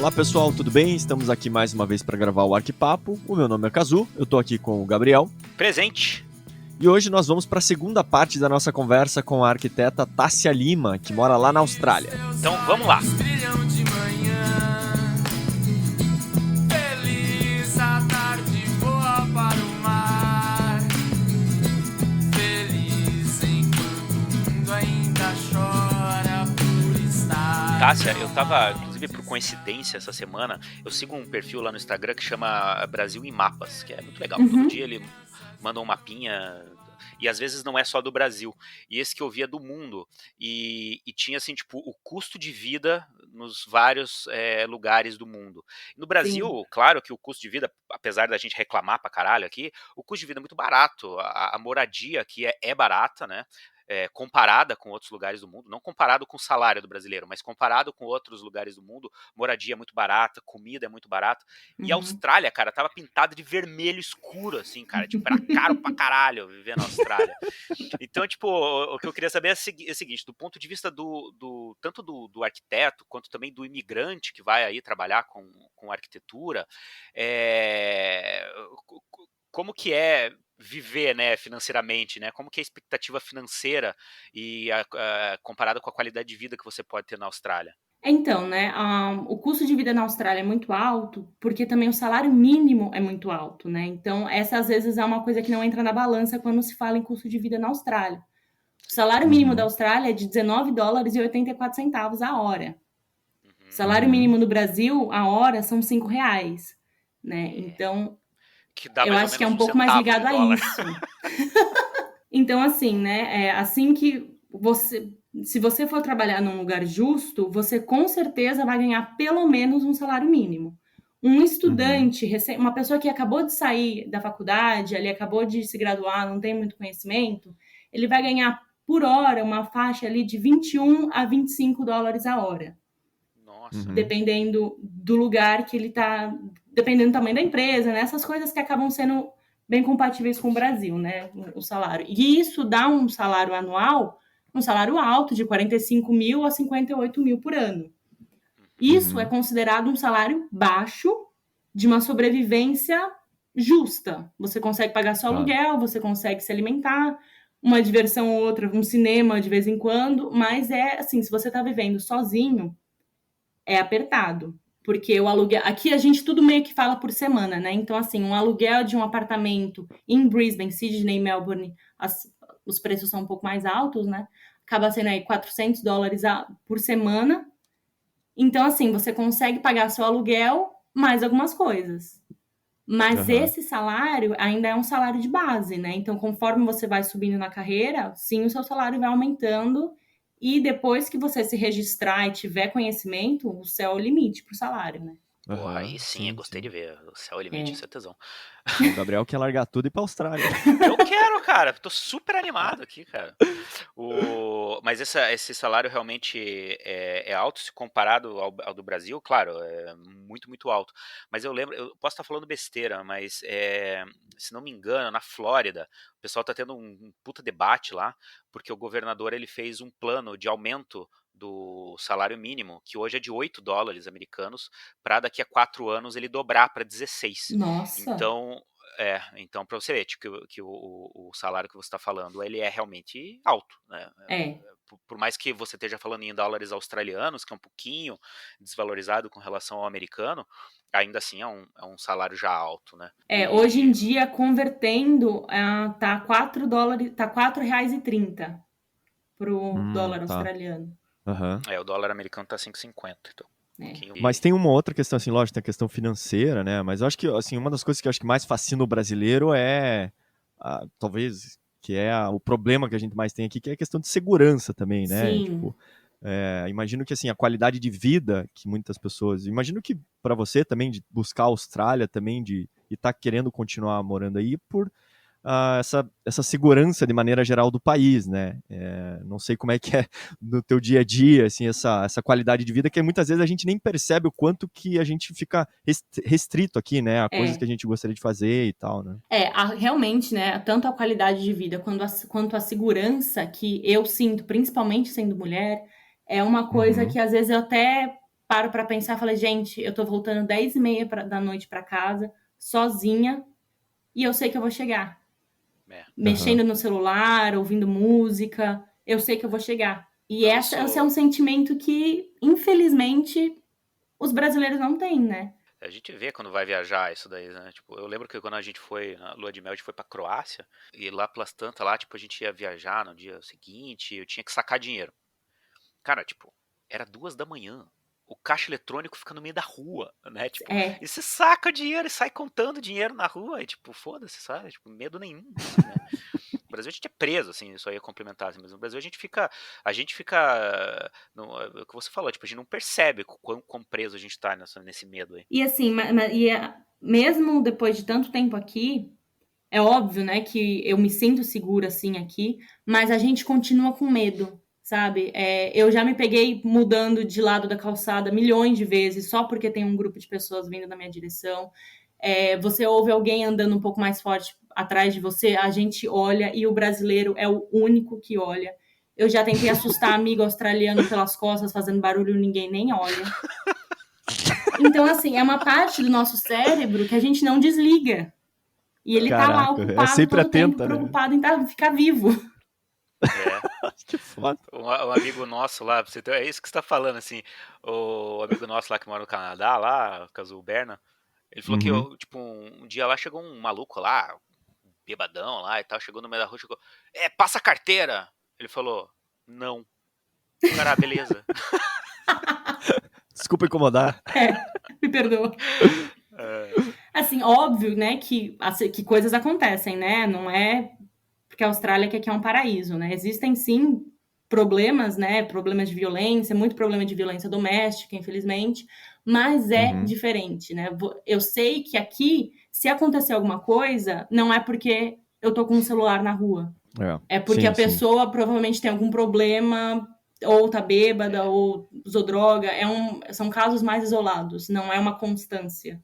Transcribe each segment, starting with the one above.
Olá pessoal, tudo bem? Estamos aqui mais uma vez para gravar o Arquipapo. O meu nome é Kazu, eu tô aqui com o Gabriel. Presente! E hoje nós vamos para a segunda parte da nossa conversa com a arquiteta Tássia Lima, que mora lá na Austrália. Então vamos lá! Tássia, eu tava, inclusive por coincidência essa semana, eu sigo um perfil lá no Instagram que chama Brasil em Mapas, que é muito legal. Todo dia ele manda um mapinha, e às vezes não é só do Brasil. E esse que eu via do mundo, e tinha assim, tipo, o custo de vida nos vários lugares do mundo. No Brasil, Sim. claro que o custo de vida, apesar da gente reclamar pra caralho aqui, o custo de vida é muito barato, a moradia aqui é barata, né? Comparada com outros lugares do mundo, não comparado com o salário do brasileiro, mas comparado com outros lugares do mundo, moradia é muito barata, comida é muito barata. E a Austrália, cara, tava pintada de vermelho escuro, assim, cara, tipo, era caro pra caralho viver na Austrália. Então, tipo, o que eu queria saber é o seguinte, do ponto de vista tanto do arquiteto, quanto também do imigrante que vai aí trabalhar com arquitetura, como que é viver, né, financeiramente, né? Como que é a expectativa financeira e comparada com a qualidade de vida que você pode ter na Austrália? Então, né, o custo de vida na Austrália é muito alto, porque também o salário mínimo é muito alto, né? Então, essa às vezes é uma coisa que não entra na balança quando se fala em custo de vida na Austrália. O salário mínimo da Austrália é de $19,84 a hora. O salário mínimo no Brasil, a hora, são R$5, né? Então, que dá eu acho que é um pouco mais ligado a isso. Então, assim, né, assim que se você for trabalhar num lugar justo, você com certeza vai ganhar pelo menos um salário mínimo. Um estudante, uma pessoa que acabou de sair da faculdade, ele acabou de se graduar, não tem muito conhecimento, ele vai ganhar por hora uma faixa ali de $21 a $25 a hora. Nossa. Dependendo do lugar que ele tá, dependendo do tamanho da empresa, né? Essas coisas que acabam sendo bem compatíveis com o Brasil, né? O salário. E isso dá um salário anual, um salário alto de 45 mil a 58 mil por ano. Isso é considerado um salário baixo de uma sobrevivência justa. Você consegue pagar seu aluguel, você consegue se alimentar, uma diversão ou outra, um cinema de vez em quando, mas assim, se você tá vivendo sozinho, é apertado. Porque o aluguel... Aqui a gente tudo meio que fala por semana, né? Então, assim, um aluguel de um apartamento em Brisbane, Sydney, Melbourne, os preços são um pouco mais altos, né? Acaba sendo aí $400 por semana. Então, assim, você consegue pagar seu aluguel mais algumas coisas. Mas esse salário ainda é um salário de base, né? Então, conforme você vai subindo na carreira, sim, o seu salário vai aumentando. E depois que você se registrar e tiver conhecimento, o céu é o limite pro salário, né? Pô, aí sim, eu gostei de ver. O céu é o limite, isso é tesão. O Gabriel quer largar tudo e ir pra Austrália. Eu quero, cara. Tô super animado aqui, cara. Mas esse salário realmente é alto se comparado ao do Brasil, claro, é muito, muito alto. Mas eu lembro, eu posso estar falando besteira, mas se não me engano, na Flórida, o pessoal tá tendo um puta debate lá, porque o governador ele fez um plano de aumento do salário mínimo, que hoje é de $8 americanos, para daqui a 4 anos ele dobrar para 16. Nossa! Então para você ver tipo, que o salário que você está falando, ele é realmente alto, né? Por mais que você esteja falando em dólares australianos, que é um pouquinho desvalorizado com relação ao americano, ainda assim é um salário já alto, né? Hoje em dia, convertendo, tá $4, tá R$4,30 pro dólar australiano. O dólar americano tá 5,50, então. Mas tem uma outra questão, assim, lógico, tem a questão financeira, né? Mas eu acho que, assim, uma das coisas que eu acho que mais fascina o brasileiro talvez, que é o problema que a gente mais tem aqui, que é a questão de segurança também, né? Sim. Tipo, imagino que, assim, a qualidade de vida que muitas pessoas... Imagino que para você também, de buscar a Austrália também, e estar querendo continuar morando aí por... essa segurança de maneira geral do país, né? Não sei como é que é no teu dia a dia, assim, essa qualidade de vida, que muitas vezes a gente nem percebe o quanto que a gente fica restrito aqui, né? A coisas que a gente gostaria de fazer e tal, né? Realmente, né? Tanto a qualidade de vida quanto a segurança que eu sinto, principalmente sendo mulher, é uma coisa que às vezes eu até paro para pensar, falei, gente, eu tô voltando 10h30 da noite para casa, sozinha, e eu sei que eu vou chegar. Mexendo no celular, ouvindo música, eu sei que eu vou chegar. E esse é um sentimento que, infelizmente, os brasileiros não têm, né? A gente vê quando vai viajar isso daí, né? Tipo, eu lembro que quando a gente foi na lua de mel, a gente foi pra Croácia, e lá pelas tantas lá, tipo, a gente ia viajar no dia seguinte, eu tinha que sacar dinheiro. Cara, tipo, era 2 da manhã. O caixa eletrônico fica no meio da rua, né? Tipo, e você saca dinheiro e sai contando dinheiro na rua, e tipo, foda-se, sabe? Tipo, medo nenhum, né? No Brasil a gente é preso, assim, isso aí é complementar, assim, mas no Brasil a gente fica, é o que você falou, tipo, a gente não percebe quão preso a gente tá nesse medo aí. E assim, mesmo depois de tanto tempo aqui, é óbvio, né, que eu me sinto segura, assim, aqui, mas a gente continua com medo, sabe? Eu já me peguei mudando de lado da calçada milhões de vezes, só porque tem um grupo de pessoas vindo na minha direção. Você ouve alguém andando um pouco mais forte atrás de você, a gente olha, e o brasileiro é o único que olha. Eu já tentei assustar amigo australiano pelas costas, fazendo barulho, ninguém nem olha. Então, assim, é uma parte do nosso cérebro que a gente não desliga. E ele tá lá ocupado todo o tempo, preocupado em ficar vivo. Que foda. Um amigo nosso lá, é isso que você tá falando, assim, o amigo nosso lá que mora no Canadá, lá, o Caso Berna, ele falou que, tipo, um dia lá chegou um maluco lá, bebadão lá e tal, chegou no meio da rua, chegou, passa a carteira. Ele falou, não. Cara, beleza. Desculpa incomodar. Me perdoa. Assim, óbvio, né, que coisas acontecem, né? Não é porque a Austrália que aqui é um paraíso, né? Existem, sim, problemas, né? Problemas de violência, muito problema de violência doméstica, infelizmente, mas é diferente, né? Eu sei que aqui, se acontecer alguma coisa, não é porque eu tô com um celular na rua. É porque a pessoa provavelmente tem algum problema, ou tá bêbada, ou usou droga. São casos mais isolados, não é uma constância.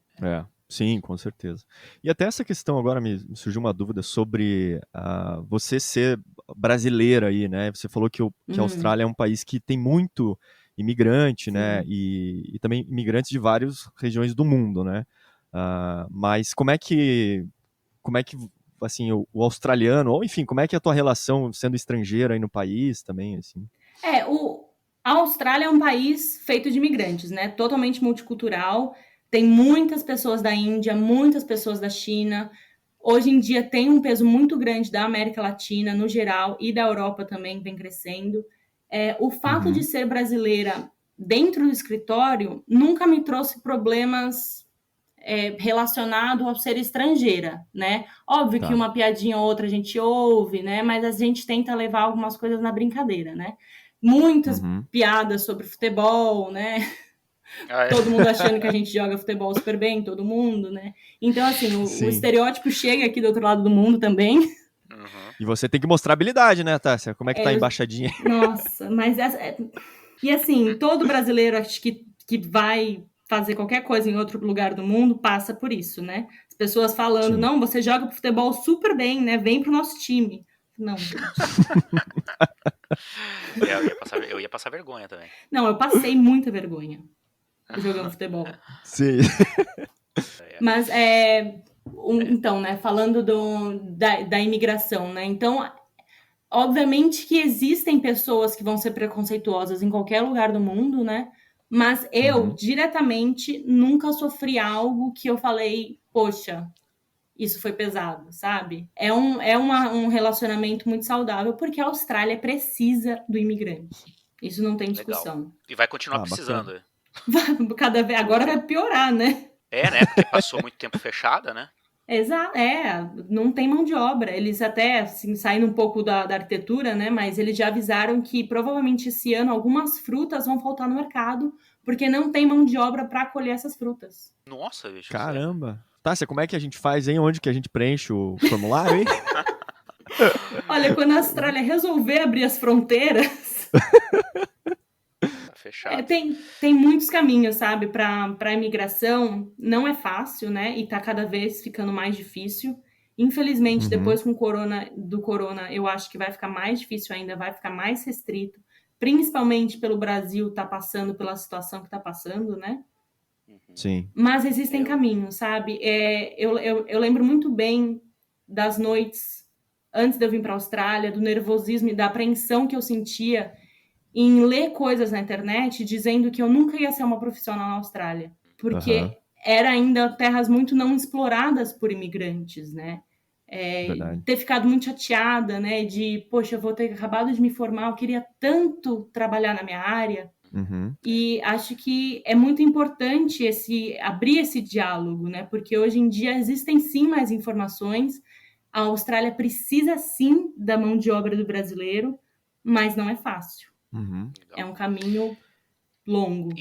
Sim, com certeza. E até essa questão agora me surgiu uma dúvida sobre você ser brasileira aí, né? Você falou que a Austrália é um país que tem muito imigrante, né? E também imigrantes de várias regiões do mundo, né? Mas como é que assim, o australiano, ou enfim, como é que é a tua relação sendo estrangeira aí no país também, assim? A Austrália é um país feito de imigrantes, né? Totalmente multicultural. Tem muitas pessoas da Índia, muitas pessoas da China. Hoje em dia tem um peso muito grande da América Latina, no geral, e da Europa também vem crescendo. O fato de ser brasileira dentro do escritório nunca me trouxe problemas relacionados ao ser estrangeira, né? Óbvio que uma piadinha ou outra a gente ouve, né? Mas a gente tenta levar algumas coisas na brincadeira, né? Muitas piadas sobre futebol, né? Todo mundo achando que a gente joga futebol super bem, todo mundo, né? Então, assim, o estereótipo chega aqui do outro lado do mundo também. E você tem que mostrar habilidade, né, Tássia? Como é que tá a embaixadinha? Nossa, mas... E assim, todo brasileiro, acho que vai fazer qualquer coisa em outro lugar do mundo, passa por isso, né? As pessoas falando, não, você joga futebol super bem, né? Vem pro nosso time. Não, gente. Eu ia passar vergonha também. Não, eu passei muita vergonha jogando futebol. Sim. Mas, então, né, falando da imigração, né, então, obviamente que existem pessoas que vão ser preconceituosas em qualquer lugar do mundo, né, mas eu, diretamente, nunca sofri algo que eu falei, poxa, isso foi pesado, sabe? É um relacionamento muito saudável, porque a Austrália precisa do imigrante. Isso não tem discussão. Legal. E vai continuar precisando. Cada vez, agora vai piorar, né? Né? Porque passou muito tempo fechada, né? Exato, não tem mão de obra. Eles até, assim, saindo um pouco da arquitetura, né? Mas eles já avisaram que provavelmente esse ano algumas frutas vão faltar no mercado, porque não tem mão de obra para colher essas frutas. Nossa, bicho. Caramba. Tássia, como é que a gente faz, hein? Onde que a gente preenche o formulário, hein? Olha, quando a Austrália resolver abrir as fronteiras... Fechado. Tem muitos caminhos, sabe? Para a imigração não é fácil, né? E tá cada vez ficando mais difícil. Infelizmente, depois do corona, eu acho que vai ficar mais difícil ainda, vai ficar mais restrito. principalmente pelo Brasil estar passando pela situação que está passando, né? Sim. Mas existem caminhos, sabe? Eu lembro muito bem das noites antes de eu vir para a Austrália, do nervosismo e da apreensão que eu sentia em ler coisas na internet dizendo que eu nunca ia ser uma profissional na Austrália, porque era ainda terras muito não exploradas por imigrantes, né? Ter ficado muito chateada, né? De, poxa, eu vou ter acabado de me formar, eu queria tanto trabalhar na minha área. E acho que é muito importante abrir esse diálogo, né? Porque hoje em dia existem sim mais informações. A Austrália precisa sim da mão de obra do brasileiro, mas não é fácil. É um caminho longo.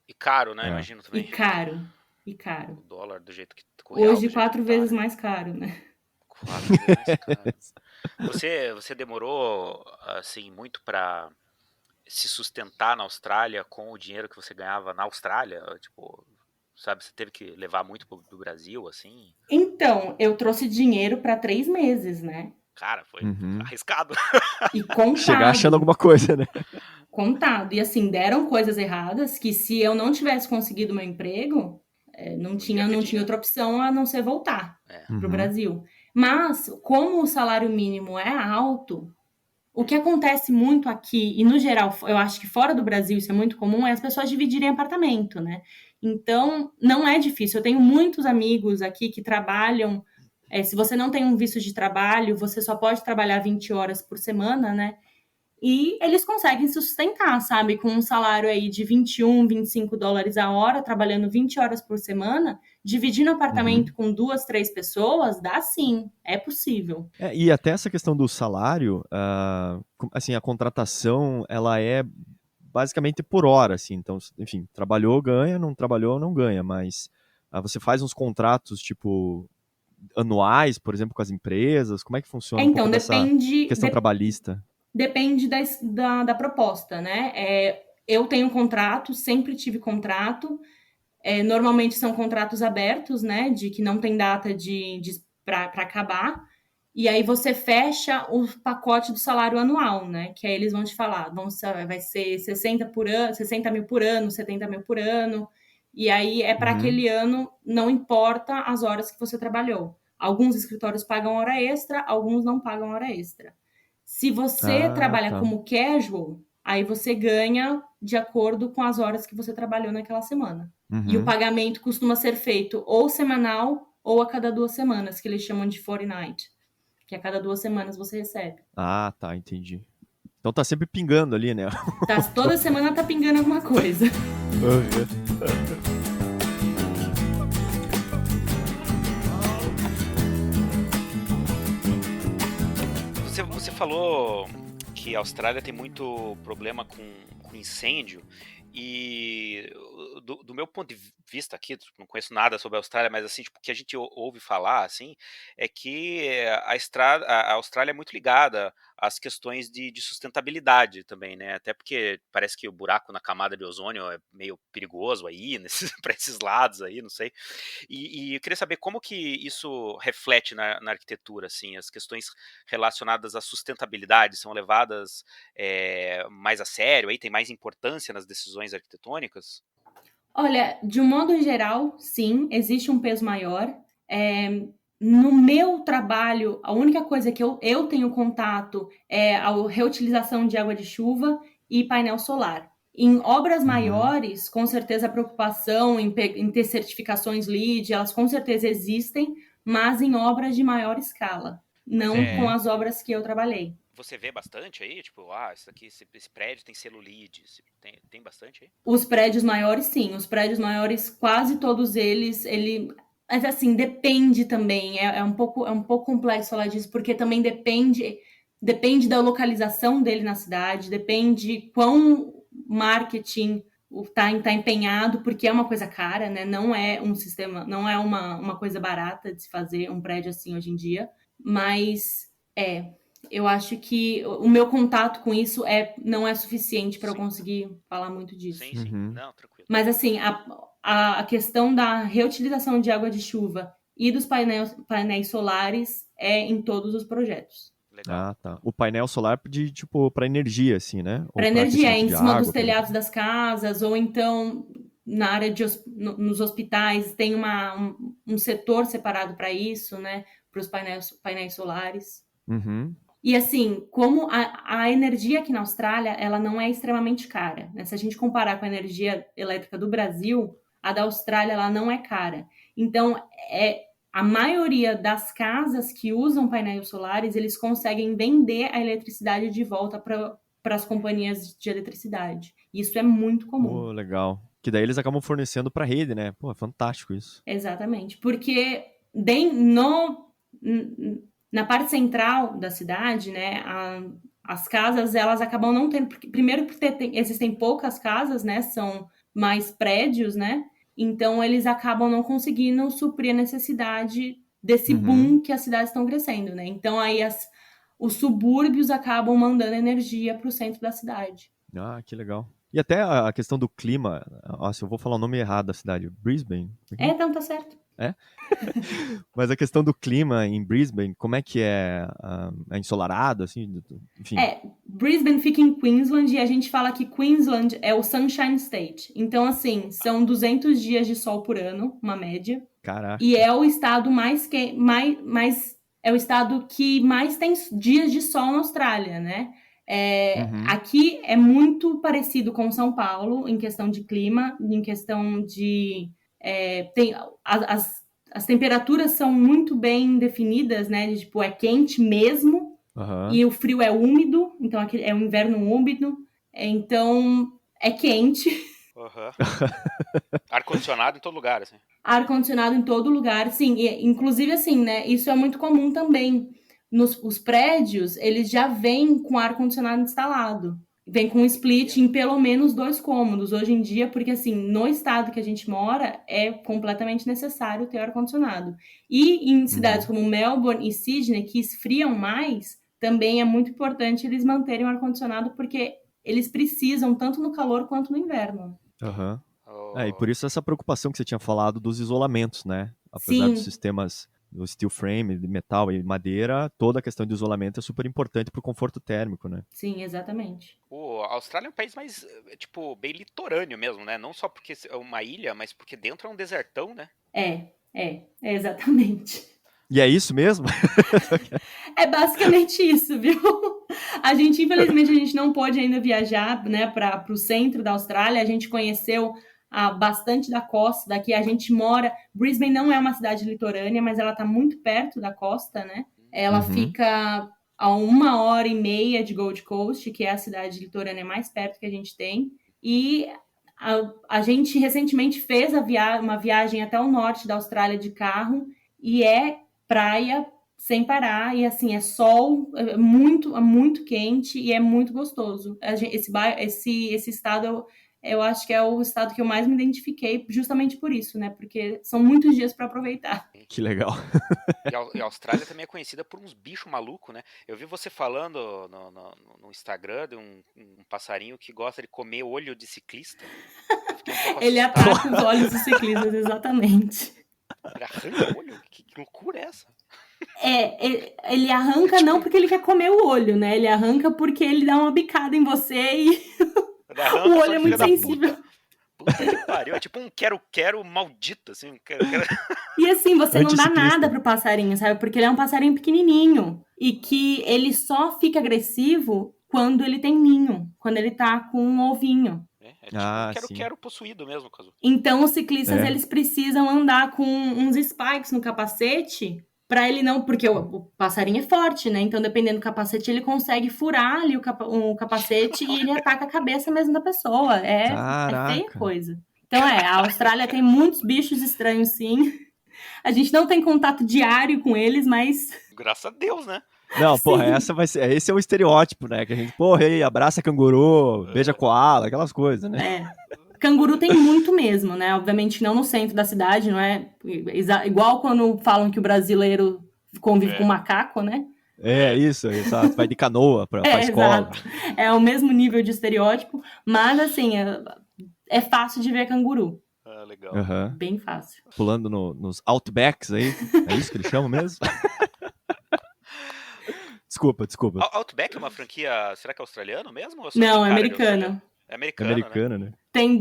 E caro, né? Imagino também. E caro. O dólar do jeito que... Hoje 4 vezes mais caro, né? 4 vezes mais caro. Você demorou, assim, muito para se sustentar na Austrália com o dinheiro que você ganhava na Austrália? Tipo, sabe, você teve que levar muito do Brasil, assim? Então, eu trouxe dinheiro para 3 meses, né? Cara, foi arriscado. E contado. Chegar achando alguma coisa, né? Contado. E assim, deram coisas erradas que se eu não tivesse conseguido meu emprego, não tinha outra opção a não ser voltar para o Brasil. Mas, como o salário mínimo é alto, o que acontece muito aqui, e no geral, eu acho que fora do Brasil isso é muito comum, é as pessoas dividirem apartamento, né? Então, não é difícil. Eu tenho muitos amigos aqui que trabalham. Se você não tem um visto de trabalho, você só pode trabalhar 20 horas por semana, né? E eles conseguem se sustentar, sabe? Com um salário aí de 21, 25 dólares a hora, trabalhando 20 horas por semana, dividindo apartamento com 2, 3 pessoas, dá sim, é possível. E até essa questão do salário, assim, a contratação, ela é basicamente por hora, assim, então, enfim, trabalhou, ganha, não trabalhou, não ganha, mas você faz uns contratos, tipo, anuais, por exemplo, com as empresas, como é que funciona um pouco dessa questão trabalhista? Depende da proposta, né? Eu tenho contrato, sempre tive contrato. Normalmente são contratos abertos, né? De que não tem data para acabar. E aí você fecha o pacote do salário anual, né? Que aí eles vão te falar, vai ser 60 mil por ano, 70 mil por ano. E aí para aquele ano, não importa as horas que você trabalhou. Alguns escritórios pagam hora extra, alguns não pagam hora extra. Se você trabalha como casual, aí você ganha de acordo com as horas que você trabalhou naquela semana. E o pagamento costuma ser feito ou semanal ou a cada 2 semanas, que eles chamam de fortnight. Que a cada 2 semanas você recebe. Ah, tá, entendi. Então tá sempre pingando ali, né? Toda semana tá pingando alguma coisa. Você falou que a Austrália tem muito problema com incêndio, e do meu ponto de vista aqui, não conheço nada sobre a Austrália, mas assim, tipo, o que a gente ouve falar, assim, é que a Austrália é muito ligada às questões de sustentabilidade também, né? Até porque parece que o buraco na camada de ozônio é meio perigoso aí, para esses lados aí, não sei. E eu queria saber como que isso reflete na arquitetura, assim, as questões relacionadas à sustentabilidade são levadas mais a sério, aí tem mais importância nas decisões arquitetônicas? Olha, de um modo geral, sim, existe um peso maior. No meu trabalho, a única coisa que eu tenho contato é a reutilização de água de chuva e painel solar. Em obras maiores, com certeza a preocupação em ter certificações LEED, elas com certeza existem, mas em obras de maior escala, não com as obras que eu trabalhei. Você vê bastante aí? Tipo, esse prédio tem selo LEED, tem bastante aí? Os prédios maiores, sim. Os prédios maiores, quase todos eles, mas assim, depende também. É um pouco complexo falar disso, porque também depende da localização dele na cidade, depende quão marketing tá empenhado, porque é uma coisa cara, né? Não é um sistema, não é uma coisa barata de se fazer um prédio assim hoje em dia, mas eu acho que o meu contato com isso não é suficiente para eu conseguir falar muito disso. Sim. Não, tranquilo. Mas assim, a questão da reutilização de água de chuva e dos painéis solares é em todos os projetos. Legal. Ah, tá. O painel solar de, tipo, para energia, assim, né? Ou Para pra energia, aquecimento em de cima dos água, telhados das casas, ou então na área nos hospitais tem um setor separado para isso, né? Para os painéis solares. Uhum. E assim, como a energia aqui na Austrália, ela não é extremamente cara, né? Se a gente comparar com a energia elétrica do Brasil, a da Austrália ela não é cara. Então, a maioria das casas que usam painéis solares, eles conseguem vender a eletricidade de volta para as companhias de eletricidade. Isso é muito comum. Pô, legal. Que daí eles acabam fornecendo pra rede, né? Pô, é fantástico isso. Exatamente. Porque na parte central da cidade, né, as casas, elas acabam não tendo... Primeiro porque existem poucas casas, né? São mais prédios, né? Então, eles acabam não conseguindo suprir a necessidade desse boom que as cidades estão crescendo, né? Então, aí os subúrbios acabam mandando energia para o centro da cidade. Ah, que legal. E até a questão do clima. Nossa, eu vou falar o nome errado da cidade. Brisbane? Então tá certo. É? Mas a questão do clima em Brisbane, como é que é? É ensolarado, assim? Enfim. Brisbane fica em Queensland e a gente fala que Queensland é o Sunshine State. Então, assim, são 200 dias de sol por ano, uma média. Caraca. E é o estado é o estado que mais tem dias de sol na Austrália, né? Aqui é muito parecido com São Paulo em questão de clima, em questão de... as temperaturas são muito bem definidas, né? Tipo, é quente mesmo, e o frio é úmido, então aqui é um inverno úmido, então é quente. Ar-condicionado em todo lugar, assim. Ar-condicionado em todo lugar, sim. E, inclusive, assim, né? Isso é muito comum também. Os prédios, eles já vêm com ar-condicionado instalado. Vem com um split em pelo menos 2 cômodos hoje em dia, porque, assim, no estado que a gente mora, é completamente necessário ter ar-condicionado. E em cidades como Melbourne e Sydney, que esfriam mais, também é muito importante eles manterem o ar-condicionado, porque eles precisam tanto no calor quanto no inverno. E por isso essa preocupação que você tinha falado dos isolamentos, né? Apesar dos sistemas do steel frame, de metal e madeira, toda a questão de isolamento é super importante para o conforto térmico, né? Sim, exatamente. A Austrália é um país mais, tipo, bem litorâneo mesmo, né? Não só porque é uma ilha, mas porque dentro é um desertão, né? Exatamente. E é isso mesmo? É basicamente isso, viu? Infelizmente, a gente não pôde ainda viajar, né, para o centro da Austrália. A gente conheceu bastante da costa daqui. A gente mora... Brisbane não é uma cidade litorânea, mas ela está muito perto da costa, né? Ela fica a 1h30 de Gold Coast, que é a cidade litorânea mais perto que a gente tem. E a gente recentemente fez uma viagem até o norte da Austrália de carro, e é praia sem parar, e assim, é sol, é muito quente e é muito gostoso. Esse estado, eu acho que é o estado que eu mais me identifiquei, justamente por isso, né? Porque são muitos dias para aproveitar. Que legal. E a Austrália também é conhecida por uns bichos malucos, né? Eu vi você falando no Instagram de um passarinho que gosta de comer olho de ciclista. Ele ataca os olhos dos ciclistas, exatamente. Ele arranca o olho? Que loucura é essa? Ele arranca não porque ele quer comer o olho, né? Ele arranca porque ele dá uma bicada em você e o olho é muito sensível. Puta que pariu, é tipo um quero maldito, assim. E assim, você não dá nada pro passarinho, sabe? Porque ele é um passarinho pequenininho e que ele só fica agressivo quando ele tem ninho, quando ele tá com um ovinho. Tipo um quero possuído mesmo, Kazu. Então os ciclistas, eles precisam andar com uns spikes no capacete para ele não... Porque o passarinho é forte, né? Então, dependendo do capacete, ele consegue furar ali o capacete e ele ataca a cabeça mesmo da pessoa. É feia coisa. Então, a Austrália tem muitos bichos estranhos, sim. A gente não tem contato diário com eles, mas... Graças a Deus, né? Não, porra, esse é o estereótipo, né? Que a gente, abraça canguru, beija koala, aquelas coisas, né? Canguru tem muito mesmo, né? Obviamente não no centro da cidade, não é igual quando falam que o brasileiro convive com macaco, né? Isso, exato. Vai de canoa pra escola. Exato. É o mesmo nível de estereótipo, mas assim, é fácil de ver canguru. Legal. Bem fácil. Pulando nos outbacks aí, é isso que eles chamam mesmo? Desculpa. Outback é uma franquia, será que é australiano mesmo? Ou só Não, tem é cara de australiano? americano. É É americano, né? americana, né? Tem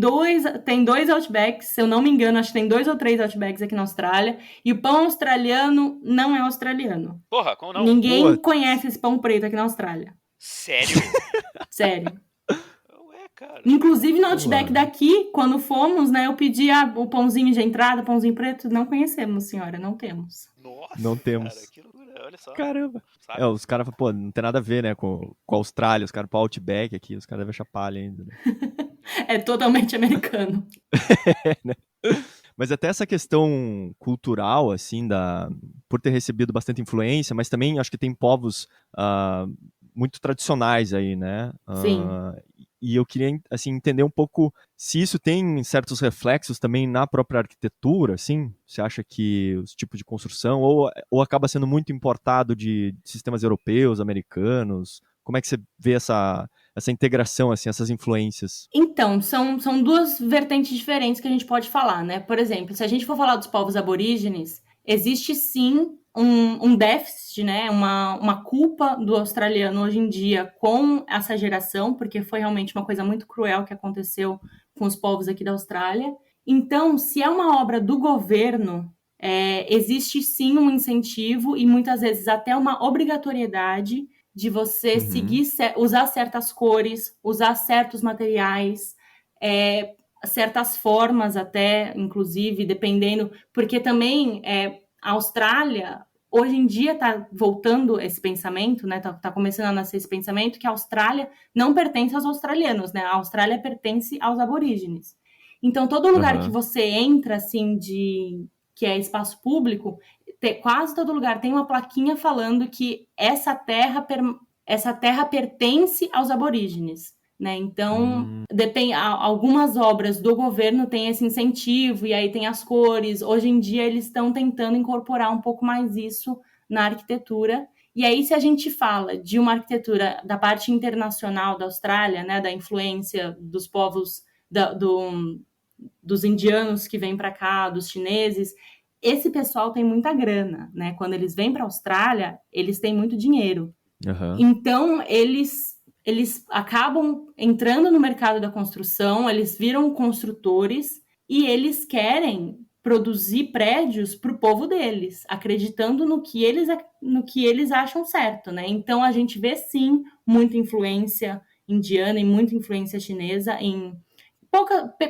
dois Outbacks, se eu não me engano, acho que tem 2 ou 3 Outbacks aqui na Austrália. E o pão australiano não é australiano. Porra, como não? Ninguém Putz. conhece esse pão preto aqui na Austrália. Sério? Sério. Ué, cara. Inclusive no Pô, Outback daqui, quando fomos, né, eu pedi o pãozinho de entrada, pãozinho preto. Não conhecemos, senhora, não temos. Nossa, não cara, temos. que loucura. Olha só. Caramba. Sabe? Os caras falam, pô, não tem nada a ver, né, com a Austrália, os caras pro Outback aqui, os caras devem achar palha ainda, né? É totalmente americano. Mas até essa questão cultural, assim, por ter recebido bastante influência, mas também acho que tem povos muito tradicionais aí, né? Sim. E eu queria, assim, entender um pouco se isso tem certos reflexos também na própria arquitetura, assim? Você acha que os tipos de construção, ou acaba sendo muito importado de sistemas europeus, americanos? Como é que você vê essa integração, assim, essas influências? Então, são duas vertentes diferentes que a gente pode falar, né? Por exemplo, se a gente for falar dos povos aborígenes, existe sim um déficit, né? Uma culpa do australiano hoje em dia com essa geração, porque foi realmente uma coisa muito cruel que aconteceu com os povos aqui da Austrália. Então, se é uma obra do governo, existe sim um incentivo e muitas vezes até uma obrigatoriedade de você seguir, usar certas cores, usar certos materiais, certas formas até, inclusive, dependendo, porque também a Austrália, hoje em dia está voltando esse pensamento, né? Tá começando a nascer esse pensamento que a Austrália não pertence aos australianos, né? A Austrália pertence aos aborígenes. Então, todo lugar que você entra, assim, que é espaço público, quase todo lugar tem uma plaquinha falando que essa terra pertence aos aborígenes, né? Então, algumas obras do governo têm esse incentivo, e aí tem as cores. Hoje em dia, eles estão tentando incorporar um pouco mais isso na arquitetura. E aí, se a gente fala de uma arquitetura da parte internacional da Austrália, né, da influência dos povos, dos indianos que vêm para cá, dos chineses, esse pessoal tem muita grana, né? Quando eles vêm para a Austrália, eles têm muito dinheiro. Então, eles acabam entrando no mercado da construção, eles viram construtores e eles querem produzir prédios para o povo deles, acreditando no que eles acham certo, né? Então, a gente vê, sim, muita influência indiana e muita influência chinesa em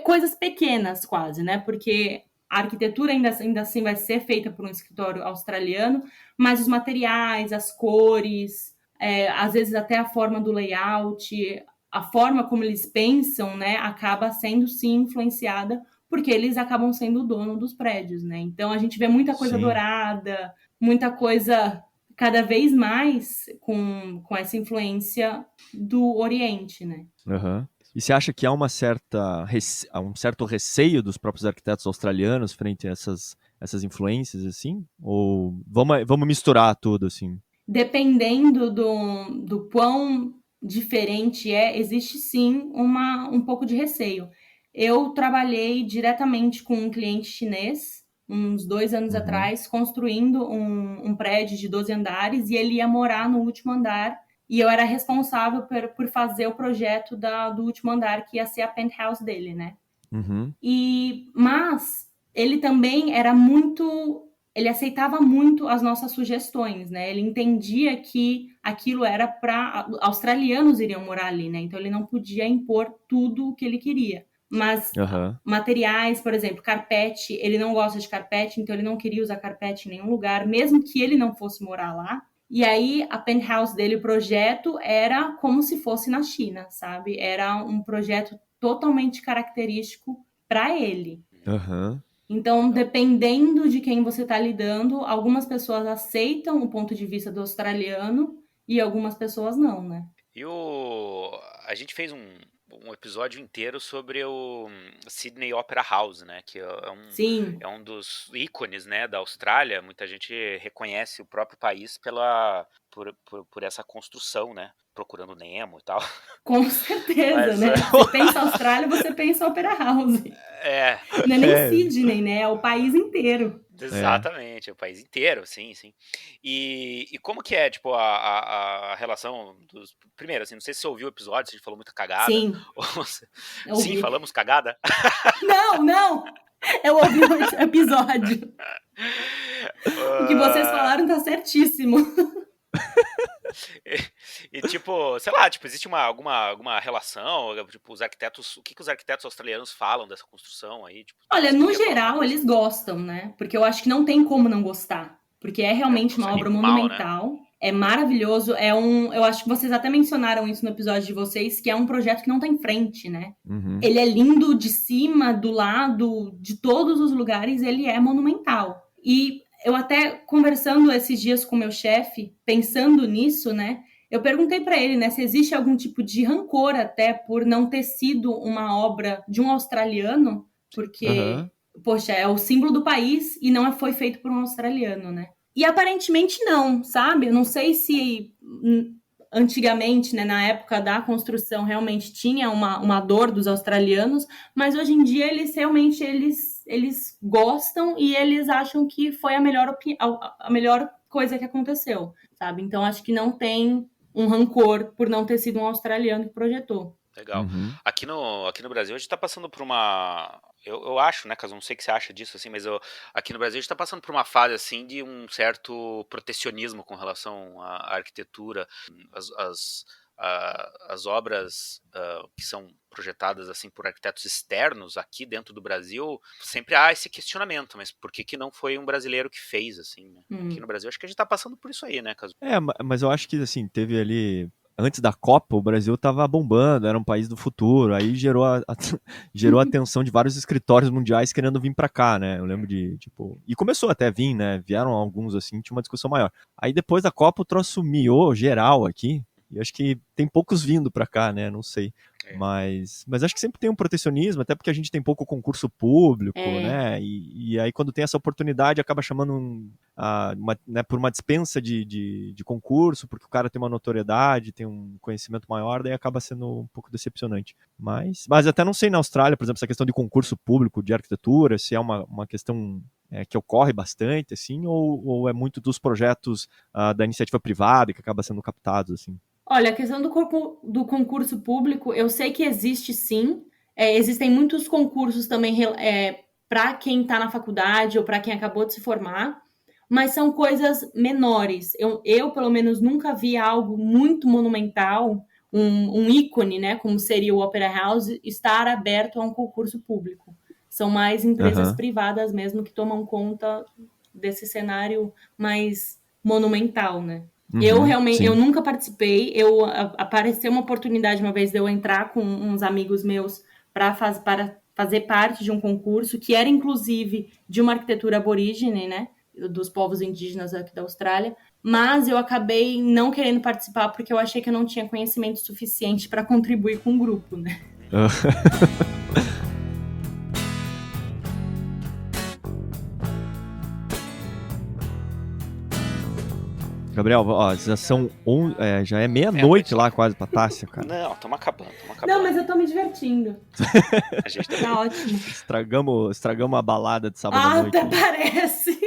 coisas pequenas, quase, né? Porque a arquitetura ainda assim vai ser feita por um escritório australiano, mas os materiais, as cores, às vezes até a forma do layout, a forma como eles pensam, né, acaba sendo sim influenciada porque eles acabam sendo o dono dos prédios, né? Então a gente vê muita coisa dourada, muita coisa cada vez mais com essa influência do Oriente, né? E você acha que há um certo receio dos próprios arquitetos australianos frente a essas influências, assim? Ou vamos misturar tudo, assim? Dependendo do quão diferente existe sim um pouco de receio. Eu trabalhei diretamente com um cliente chinês, uns 2 anos atrás, construindo um prédio de 12 andares, e ele ia morar no último andar, e eu era responsável por fazer o projeto do último andar, que ia ser a penthouse dele, né? Mas ele também ele aceitava muito as nossas sugestões, né? Ele entendia que aquilo era para australianos iriam morar ali, né? Então ele não podia impor tudo o que ele queria. Mas materiais, por exemplo, carpete, ele não gosta de carpete, então ele não queria usar carpete em nenhum lugar, mesmo que ele não fosse morar lá. E aí a penthouse dele, o projeto era como se fosse na China, sabe? Era um projeto totalmente característico para ele. Então, dependendo de quem você está lidando, algumas pessoas aceitam o ponto de vista do australiano e algumas pessoas não, né? A gente fez um episódio inteiro sobre o Sydney Opera House, né? Que Sim. um dos ícones, né, da Austrália. Muita gente reconhece o próprio país por essa construção, né? Procurando Nemo e tal. Com certeza, Mas, né? Você pensa Austrália, você pensa Opera House. É, Não é nem Sydney, né? É o país inteiro. exatamente, o país inteiro, sim. E como que é, tipo, a relação dos... Primeiro, assim, não sei se você ouviu o episódio, se a gente falou muita cagada. Sim, eu Sim, ouvi. falamos cagada? Não! Eu ouvi o episódio. O que vocês falaram tá certíssimo. E tipo, sei lá, tipo, existe alguma relação, tipo, os arquitetos, o que os arquitetos australianos falam dessa construção aí? Tipo, Olha, você no podia falar alguma geral, coisa? eles gostam, né? Porque eu acho que não tem como não gostar. Porque é É um realmente troço uma obra animal, né? monumental. É maravilhoso. Eu acho que vocês até mencionaram isso no episódio de vocês, que é um projeto que não tem frente, né? Uhum. Ele é lindo de cima, do lado, de todos os lugares, ele é monumental. E eu até conversando esses dias com meu chefe, pensando nisso, né? Eu perguntei para ele, né, se existe algum tipo de rancor até por não ter sido uma obra de um australiano, porque, poxa, é o símbolo do país e não foi feito por um australiano, né? E aparentemente não, sabe? Eu não sei se antigamente, né, na época da construção, realmente tinha uma dor dos australianos, mas hoje em dia eles realmente eles gostam e eles acham que foi a melhor coisa que aconteceu, sabe? Então acho que não tem um rancor por não ter sido um australiano que projetou. Legal. Uhum. Aqui no Brasil a gente tá passando por uma... Eu acho, né, caso não sei o que você acha disso, assim, mas aqui no Brasil a gente tá passando por uma fase, assim, de um certo protecionismo com relação à arquitetura. As obras que são projetadas, assim, por arquitetos externos aqui dentro do Brasil, sempre há esse questionamento, mas por que não foi um brasileiro que fez, assim, né? Aqui no Brasil acho que a gente tá passando por isso aí, né, caso... Mas eu acho que, assim, teve ali... Antes da Copa, o Brasil tava bombando, era um país do futuro, aí gerou a atenção de vários escritórios mundiais querendo vir para cá, né? Eu lembro de, tipo... E começou até a vir, né? Vieram alguns, assim, tinha uma discussão maior. Aí depois da Copa o troço miou geral aqui, e acho que tem poucos vindo para cá, né? Não sei. Mas acho que sempre tem um protecionismo, até porque a gente tem pouco concurso público, né? E aí quando tem essa oportunidade acaba chamando né, por uma dispensa de concurso, porque o cara tem uma notoriedade, tem um conhecimento maior, daí acaba sendo um pouco decepcionante. Mas até não sei na Austrália, por exemplo, essa questão de concurso público de arquitetura, se é uma questão que ocorre bastante, assim, ou é muito dos projetos da iniciativa privada que acaba sendo captados, assim. Olha, a questão do concurso público, eu sei que existe sim. Existem muitos concursos também para quem está na faculdade ou para quem acabou de se formar, mas são coisas menores. Eu, pelo menos, nunca vi algo muito monumental, um ícone, né, como seria o Opera House, estar aberto a um concurso público. São mais empresas privadas mesmo que tomam conta desse cenário mais monumental, né? Eu realmente, eu nunca participei. Apareceu uma oportunidade uma vez de eu entrar com uns amigos meus para fazer parte de um concurso que era inclusive de uma arquitetura aborígene, né, dos povos indígenas aqui da Austrália. Mas eu acabei não querendo participar porque eu achei que eu não tinha conhecimento suficiente para contribuir com o grupo, né? Gabriel, ó, já é meia-noite lá quase pra Tássia, cara. Não, estamos acabando. Não, mas eu tô me divertindo. A gente tá ótimo. Estragamos a balada de sábado à noite. Até parece.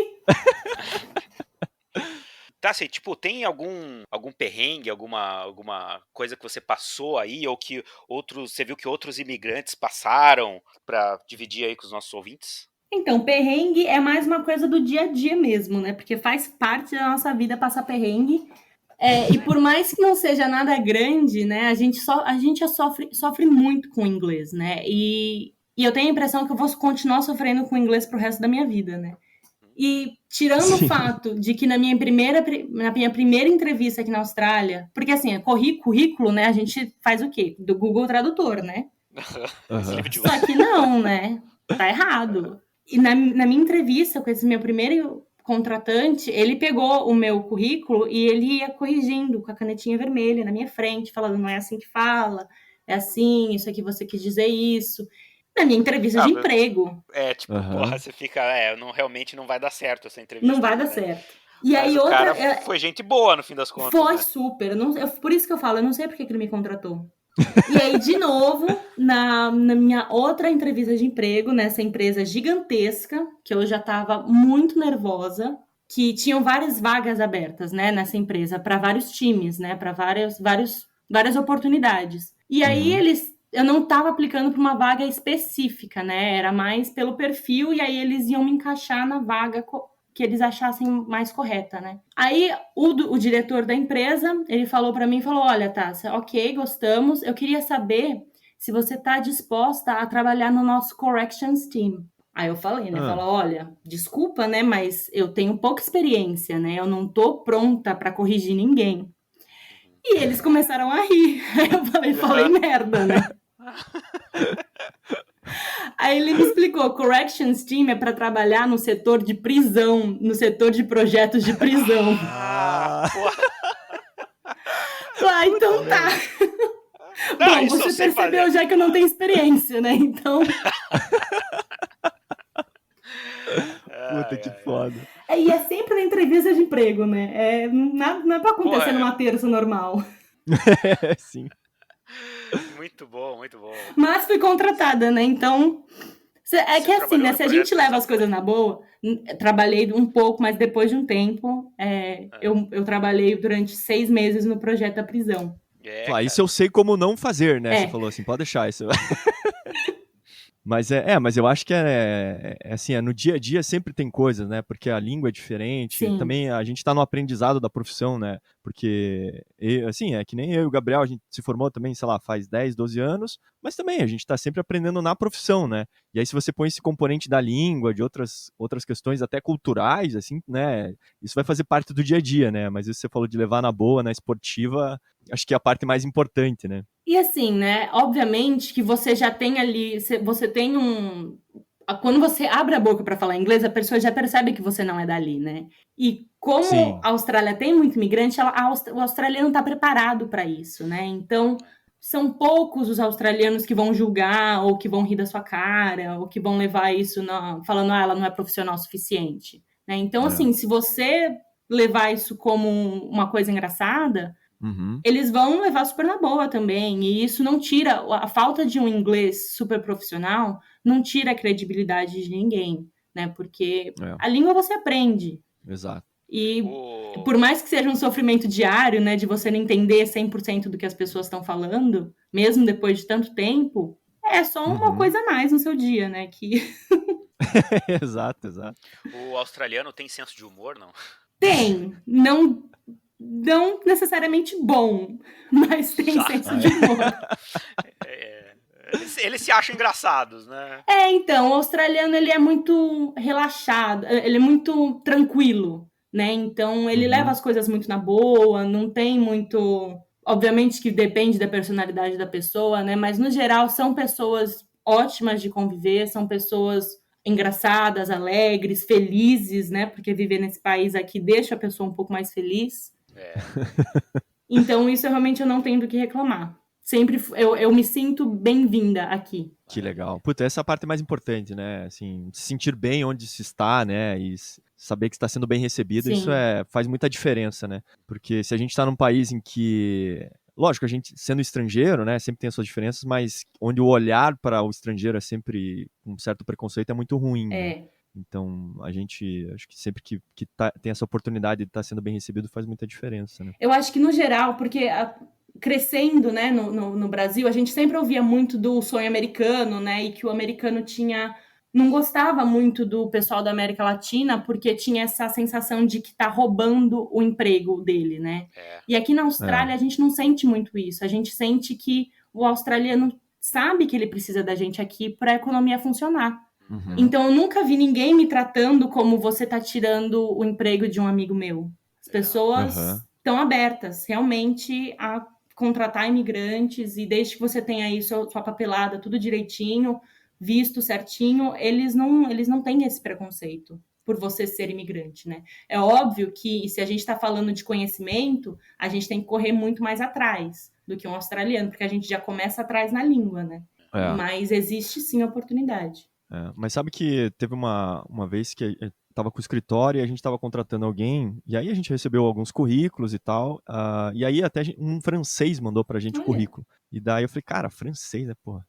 Tá, assim, tipo, tem algum perrengue, alguma coisa que você passou aí, ou que você viu que outros imigrantes passaram pra dividir aí com os nossos ouvintes? Então, perrengue é mais uma coisa do dia a dia mesmo, né? Porque faz parte da nossa vida passar perrengue. E por mais que não seja nada grande, né? A gente sofre muito com o inglês, né? E eu tenho a impressão que eu vou continuar sofrendo com o inglês pro resto da minha vida, né? E tirando o fato de que na minha primeira entrevista aqui na Austrália, porque assim, currículo, né? A gente faz o quê? Do Google Tradutor, né? Só que não, né? Tá errado. E na minha entrevista com esse meu primeiro contratante, ele pegou o meu currículo e ele ia corrigindo com a canetinha vermelha na minha frente, falando, não é assim que fala, é assim, isso aqui você quis dizer isso. Na minha entrevista de emprego. Porra, você fica, realmente não vai dar certo essa entrevista. Não vai dar certo. E Mas aí o outra... cara foi gente boa, no fim das contas. Foi né? super. Por isso que eu falo, eu não sei porque que ele me contratou. E aí, de novo, na minha outra entrevista de emprego, nessa empresa gigantesca, que eu já estava muito nervosa, que tinham várias vagas abertas, né, nessa empresa, para vários times, né, para várias oportunidades. E aí eu não estava aplicando para uma vaga específica, né, era mais pelo perfil, e aí eles iam me encaixar na vaga que eles achassem mais correta, né? Aí o diretor da empresa, ele falou para mim, olha, Tássia, ok, gostamos, eu queria saber se você está disposta a trabalhar no nosso corrections team. Aí eu falei, né? Olha, desculpa, né? Mas eu tenho pouca experiência, né? Eu não tô pronta para corrigir ninguém. E eles começaram a rir. Aí eu falei merda, né? Aí ele me explicou, corrections team é para trabalhar no setor de prisão, no setor de projetos de prisão. Então tá. Não, bom, você percebeu já que eu não tenho experiência, né? Então... Puta, que foda. E é sempre na entrevista de emprego, né? Não é pra acontecer numa terça normal. Sim. Muito bom, muito bom. Mas fui contratada, né? Então... É que assim, né? Se a gente leva as coisas na boa, trabalhei um pouco, mas depois de um tempo, eu trabalhei durante 6 meses no projeto da prisão. Isso eu sei como não fazer, né? Você falou assim, pode deixar isso. Mas mas eu acho que assim, no dia a dia sempre tem coisas, né? Porque a língua é diferente. Sim. Também a gente tá no aprendizado da profissão, né? Porque, assim, é que nem eu e o Gabriel, a gente se formou também, sei lá, faz 10, 12 anos, mas também a gente tá sempre aprendendo na profissão, né? E aí se você põe esse componente da língua, de outras questões até culturais, assim, né? Isso vai fazer parte do dia a dia, né? Mas isso você falou de levar na boa, na esportiva, acho que é a parte mais importante, né? E assim, né? Obviamente que você já tem ali, você tem quando você abre a boca para falar inglês, a pessoa já percebe que você não é dali, né? E como a Austrália tem muito imigrante, o australiano está preparado para isso, né? Então, são poucos os australianos que vão julgar, ou que vão rir da sua cara, ou que vão levar isso falando, ela não é profissional o suficiente. Né? Então, assim, se você levar isso como uma coisa engraçada, eles vão levar super na boa também. E isso não tira, a falta de um inglês super profissional não tira a credibilidade de ninguém, né? Porque a língua você aprende. Exato. E por mais que seja um sofrimento diário, né? De você não entender 100% do que as pessoas estão falando, mesmo depois de tanto tempo, é só uma coisa a mais no seu dia, né? Exato. O australiano tem senso de humor, não? Tem. Não necessariamente bom, mas tem senso de humor. Eles se acham engraçados, né? Então, o australiano, ele é muito relaxado, ele é muito tranquilo, né? Então, ele leva as coisas muito na boa, não tem muito... Obviamente que depende da personalidade da pessoa, né? Mas, no geral, são pessoas ótimas de conviver, são pessoas engraçadas, alegres, felizes, né? Porque viver nesse país aqui deixa a pessoa um pouco mais feliz. Então, isso realmente eu não tenho do que reclamar. Sempre eu me sinto bem-vinda aqui. Que legal. Puta, essa é a parte mais importante, né? Assim, se sentir bem onde se está, né? E saber que está sendo bem recebido, Sim. Isso faz muita diferença, né? Porque se a gente está num país em que... Lógico, a gente sendo estrangeiro, né? Sempre tem as suas diferenças, mas onde o olhar para o estrangeiro é sempre com um certo preconceito, é muito ruim, né? Então, a gente, acho que sempre que tem essa oportunidade de estar sendo bem recebido, faz muita diferença, né? Eu acho que, no geral, porque crescendo, né, no Brasil, a gente sempre ouvia muito do sonho americano, né, e que o americano não gostava muito do pessoal da América Latina, porque tinha essa sensação de que tá roubando o emprego dele, né? E aqui na Austrália, a gente não sente muito isso. A gente sente que o australiano sabe que ele precisa da gente aqui para a economia funcionar. Então, eu nunca vi ninguém me tratando como você tá tirando o emprego de um amigo meu. As pessoas estão abertas, realmente, a contratar imigrantes, e desde que você tenha aí sua papelada, tudo direitinho, visto certinho, eles não têm esse preconceito por você ser imigrante, né? É óbvio que, se a gente está falando de conhecimento, a gente tem que correr muito mais atrás do que um australiano, porque a gente já começa atrás na língua, né? Mas existe sim a oportunidade. Mas sabe que teve uma vez que tava com o escritório e a gente tava contratando alguém, e aí a gente recebeu alguns currículos e tal, e aí até um francês mandou pra gente o currículo. E daí eu falei, cara, francês, né, porra,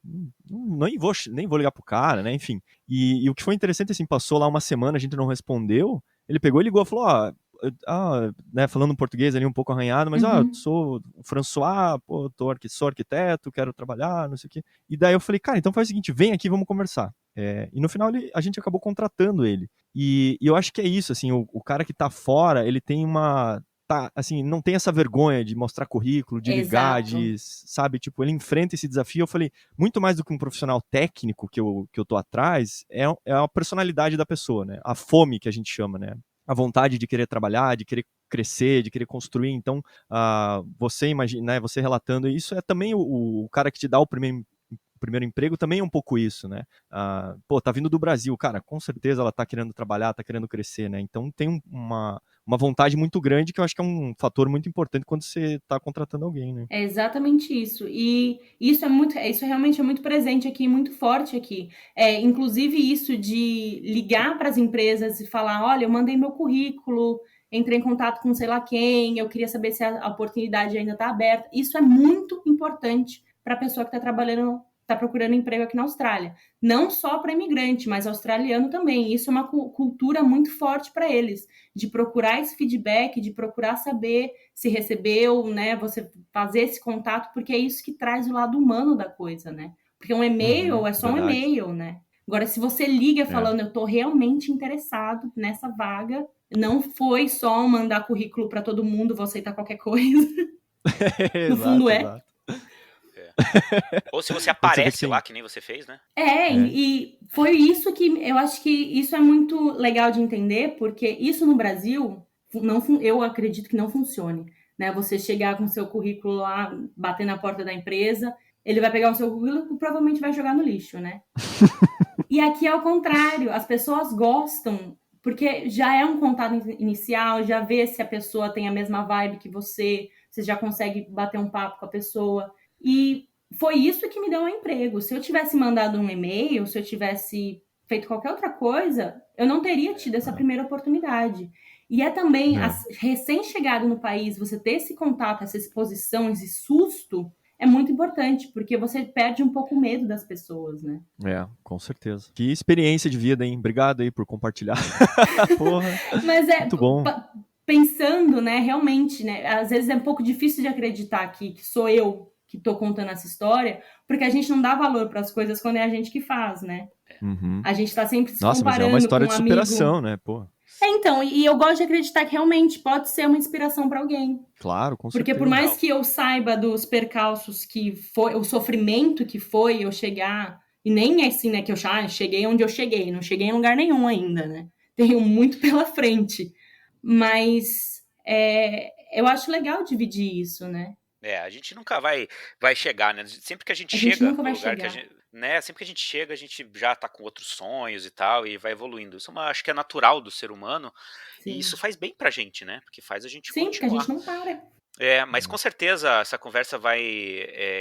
nem vou ligar pro cara, né, enfim. E o que foi interessante, assim, passou lá uma semana, a gente não respondeu, ele pegou e ligou e falou, né, falando português ali um pouco arranhado, mas, sou o François, pô, sou arquiteto, quero trabalhar, não sei o quê. E daí eu falei, cara, então faz o seguinte, vem aqui, vamos conversar. E no final a gente acabou contratando ele. E eu acho que é isso, assim, o cara que tá fora, ele tem assim, não tem essa vergonha de mostrar currículo, de ligar, sabe, tipo, ele enfrenta esse desafio. Eu falei, muito mais do que um profissional técnico que eu tô atrás, é a personalidade da pessoa, né, a fome que a gente chama, né, a vontade de querer trabalhar, de querer crescer, de querer construir. Então, você imagina, né, você relatando isso, é também o cara que te dá o primeiro emprego também é um pouco isso, né? Tá vindo do Brasil, cara, com certeza ela tá querendo trabalhar, tá querendo crescer, né? Então tem uma vontade muito grande que eu acho que é um fator muito importante quando você tá contratando alguém, né? É exatamente isso. E isso realmente é muito presente aqui, muito forte aqui. Inclusive isso de ligar para as empresas e falar, olha, eu mandei meu currículo, entrei em contato com sei lá quem, eu queria saber se a oportunidade ainda está aberta. Isso é muito importante para a pessoa que está procurando emprego aqui na Austrália. Não só para imigrante, mas australiano também. Isso é uma cultura muito forte para eles, de procurar esse feedback, de procurar saber se recebeu, né? Você fazer esse contato, porque é isso que traz o lado humano da coisa, né? Porque um e-mail é só verdade. um e-mail, né? Agora, se você liga falando, eu estou realmente interessado nessa vaga, não foi só mandar currículo para todo mundo, vou aceitar qualquer coisa. No fundo exato. Ou se você aparece lá, que nem você fez, né? E foi isso que eu acho que isso é muito legal de entender, porque isso no Brasil, eu acredito que não funcione, né? Você chegar com seu currículo lá, bater na porta da empresa, ele vai pegar o seu currículo e provavelmente vai jogar no lixo, né? E aqui é o contrário, as pessoas gostam, porque já é um contato inicial, já vê se a pessoa tem a mesma vibe que você já consegue bater um papo com a pessoa. E foi isso que me deu um emprego. Se eu tivesse mandado um e-mail, se eu tivesse feito qualquer outra coisa, eu não teria tido essa primeira oportunidade. E é também, recém-chegado no país, você ter esse contato, essa exposição, esse susto, é muito importante, porque você perde um pouco o medo das pessoas, né? Com certeza. Que experiência de vida, hein? Obrigado aí por compartilhar. Porra, mas muito bom. Pensando, né, realmente, né, às vezes é um pouco difícil de acreditar que sou eu que tô contando essa história, porque a gente não dá valor para as coisas quando é a gente que faz, né? A gente tá sempre se comparando mas é uma história com um de superação, né, pô? Então, e eu gosto de acreditar que realmente pode ser uma inspiração para alguém. Claro, com certeza. Porque por mais que eu saiba dos percalços que foi, o sofrimento que foi eu chegar, e nem é assim, né, que eu cheguei onde eu cheguei, não cheguei em lugar nenhum ainda, né? Tenho muito pela frente. Mas eu acho legal dividir isso, né? A gente nunca vai chegar, né? Sempre que a gente chega no lugar que a gente, né? Sempre que a gente chega, a gente já tá com outros sonhos e tal, e vai evoluindo. Isso acho que é natural do ser humano. Sim. E isso faz bem pra gente, né? Porque faz a gente continuar. Sim, porque a gente não para. Mas com certeza essa conversa vai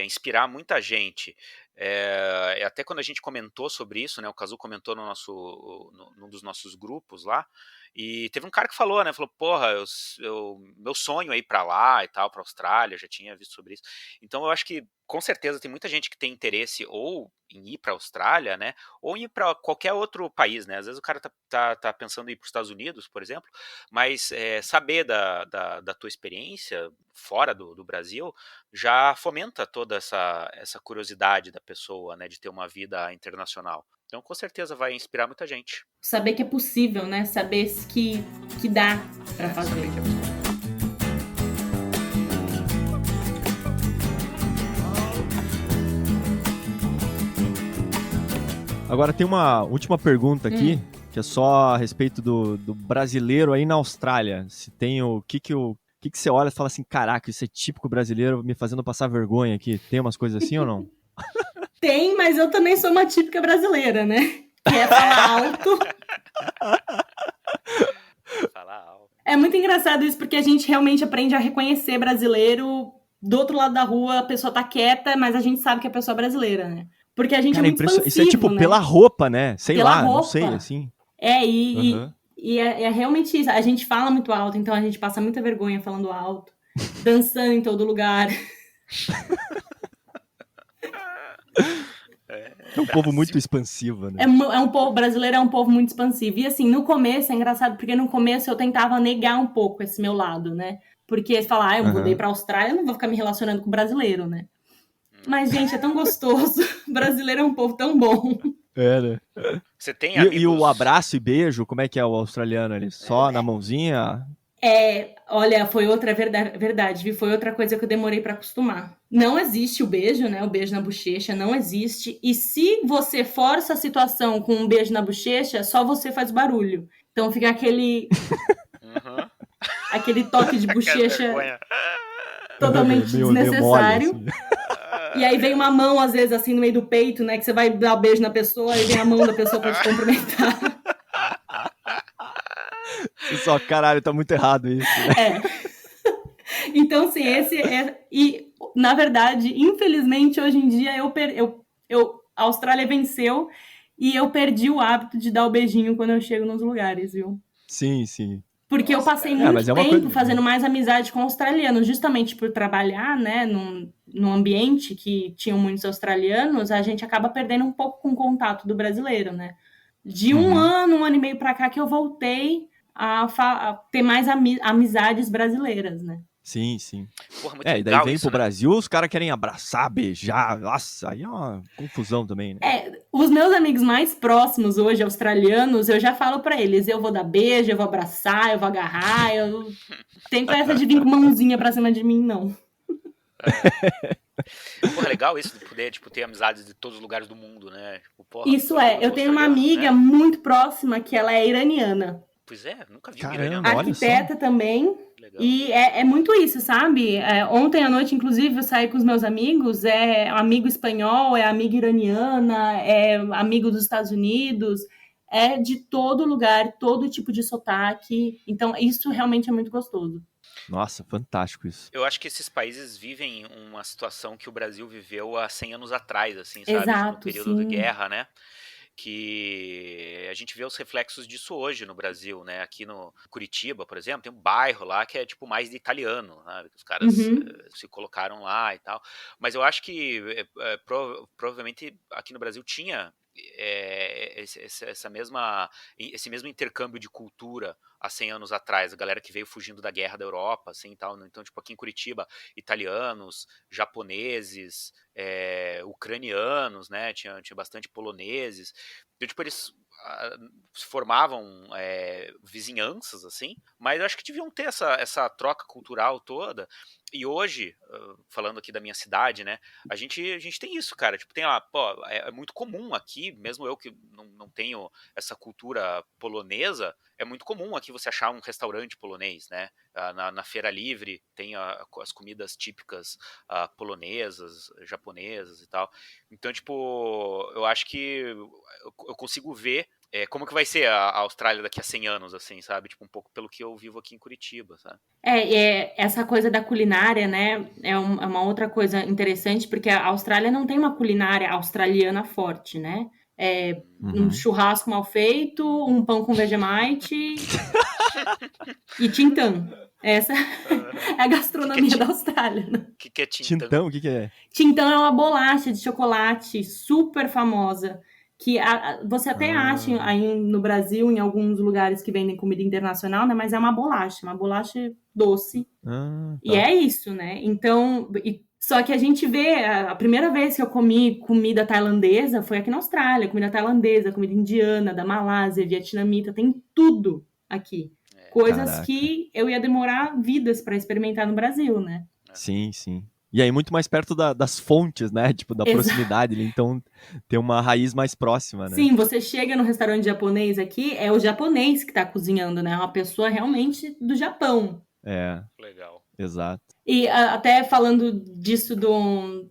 inspirar muita gente. Até quando a gente comentou sobre isso, né? O Cazu comentou num dos nossos grupos lá. E teve um cara que falou, né? Falou, porra, meu sonho é ir pra lá e tal, pra Austrália, eu já tinha visto sobre isso. Então eu acho que com certeza tem muita gente que tem interesse ou em ir pra Austrália, né? Ou em ir pra qualquer outro país, né? Às vezes o cara tá pensando em ir pros Estados Unidos, por exemplo, mas saber da tua experiência fora do Brasil já fomenta toda essa curiosidade da pessoa, né? De ter uma vida internacional. Então, com certeza vai inspirar muita gente. Saber que é possível, né? Saber que dá para fazer. Saber que é possível. Agora tem uma última pergunta aqui, que é só a respeito do brasileiro aí na Austrália. Se tem o que você olha e fala assim, caraca, isso é típico brasileiro me fazendo passar vergonha aqui. Tem umas coisas assim ou não? Tem, mas eu também sou uma típica brasileira, né? Que é falar alto. Falar alto. É muito engraçado isso, porque a gente realmente aprende a reconhecer brasileiro. Do outro lado da rua, a pessoa tá quieta, mas a gente sabe que a pessoa é brasileira, né? Porque a gente é muito expansivo, isso é tipo né? pela roupa, né? Sei pela lá, roupa. não sei, assim. E E é realmente isso. A gente fala muito alto, então a gente passa muita vergonha falando alto, dançando em todo lugar. É um povo muito expansivo, né? Um povo brasileiro, é um povo muito expansivo. E assim, no começo é engraçado, porque no começo eu tentava negar um pouco esse meu lado, né? Porque falar, eu mudei pra Austrália, eu não vou ficar me relacionando com brasileiro, né? Mas, gente, é tão gostoso. Brasileiro é um povo tão bom. É, né? Você tem amigos... E o abraço e beijo, como é que é o australiano ali? Só na mãozinha? Olha, foi outra verdade, viu? Foi outra coisa que eu demorei pra acostumar. Não existe o beijo, né? O beijo na bochecha, não existe. E se você força a situação com um beijo na bochecha, só você faz barulho. Então fica aquele toque de bochecha totalmente desnecessário. Mole, assim. E aí vem uma mão, às vezes, assim, no meio do peito, né? Que você vai dar um beijo na pessoa e vem a mão da pessoa pra te cumprimentar. Só, caralho, tá muito errado isso. Né? Então, assim, E, na verdade, infelizmente, hoje em dia, a Austrália venceu e eu perdi o hábito de dar o beijinho quando eu chego nos lugares, viu? Sim, sim. Porque eu passei muito tempo fazendo mais amizade com australianos, justamente por trabalhar, né, num ambiente que tinham muitos australianos, a gente acaba perdendo um pouco com o contato do brasileiro, né? De um ano e meio pra cá que eu voltei a ter mais amizades brasileiras, né? Sim, sim. Porra, muito E daí vem pro Brasil, os caras querem abraçar, beijar. Nossa, aí é uma confusão também, né? Os meus amigos mais próximos hoje, australianos, eu já falo pra eles, eu vou dar beijo, eu vou abraçar, eu vou agarrar, eu tenho essa de vir com mãozinha pra cima de mim, não. Porra, legal isso de poder, tipo, ter amizades de todos os lugares do mundo, né? Tipo, porra, isso eu tenho uma amiga muito próxima que ela é iraniana. Pois é, nunca vi iraniana. Arquiteta também. Legal. E é muito isso, sabe? Ontem à noite, inclusive, eu saí com os meus amigos, amigo espanhol, amiga iraniana, amigo dos Estados Unidos, de todo lugar, todo tipo de sotaque. Então, isso realmente é muito gostoso. Nossa, fantástico isso. Eu acho que esses países vivem uma situação que o Brasil viveu há 100 anos atrás, assim, sabe? Exato, no período de guerra, né? Que a gente vê os reflexos disso hoje no Brasil, né? Aqui no Curitiba, por exemplo, tem um bairro lá que é tipo mais de italiano, sabe? Os caras se colocaram lá e tal. Mas eu acho que provavelmente aqui no Brasil tinha esse mesmo intercâmbio de cultura há 100 anos atrás, a galera que veio fugindo da guerra da Europa, assim, tal. Então, tipo, aqui em Curitiba, italianos, japoneses, ucranianos, né, tinha bastante poloneses. Então, tipo, eles formavam vizinhanças, assim, mas eu acho que deviam ter essa troca cultural toda. E hoje, falando aqui da minha cidade, né, a gente tem isso, cara, tipo, tem lá, pô, é muito comum aqui, mesmo eu que não tenho essa cultura polonesa, é muito comum aqui você achar um restaurante polonês, né, na Feira Livre tem as comidas típicas polonesas, japonesas e tal. Então, tipo, eu acho que eu consigo ver como que vai ser a Austrália daqui a 100 anos, assim, sabe? Tipo, um pouco pelo que eu vivo aqui em Curitiba, sabe? Essa coisa da culinária, né, é uma outra coisa interessante, porque a Austrália não tem uma culinária australiana forte, né? Um churrasco mal feito, um pão com Vegemite e tintã. Essa é a gastronomia da Austrália. Né? O que é tintã? Tintã, o que é? Tintã é uma bolacha de chocolate super famosa, que você até acha aí no Brasil, em alguns lugares que vendem comida internacional, né? Mas é uma bolacha doce. Tá. E é isso, né? Então, só que a gente vê, a primeira vez que eu comi comida tailandesa foi aqui na Austrália, comida tailandesa, comida indiana, da Malásia, vietnamita, tem tudo aqui. Coisas que eu ia demorar vidas para experimentar no Brasil, né? Sim, sim. E aí muito mais perto das fontes, né? Tipo, da proximidade. Então, tem uma raiz mais próxima, né? Sim, você chega no restaurante japonês aqui, é o japonês que tá cozinhando, né? É uma pessoa realmente do Japão. Legal. Exato. E até falando disso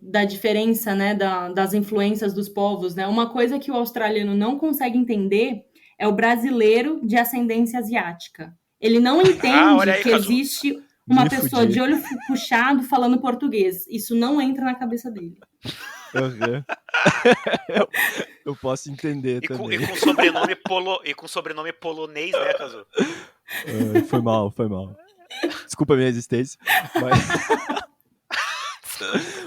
da diferença, né? Das influências dos povos, né? Uma coisa que o australiano não consegue entender é o brasileiro de ascendência asiática. Ele não entende que existe uma pessoa de olho puxado falando português. Isso não entra na cabeça dele. Uhum. Eu posso entender também. E com sobrenome polonês, né, Cazu? Foi mal. Desculpa a minha existência.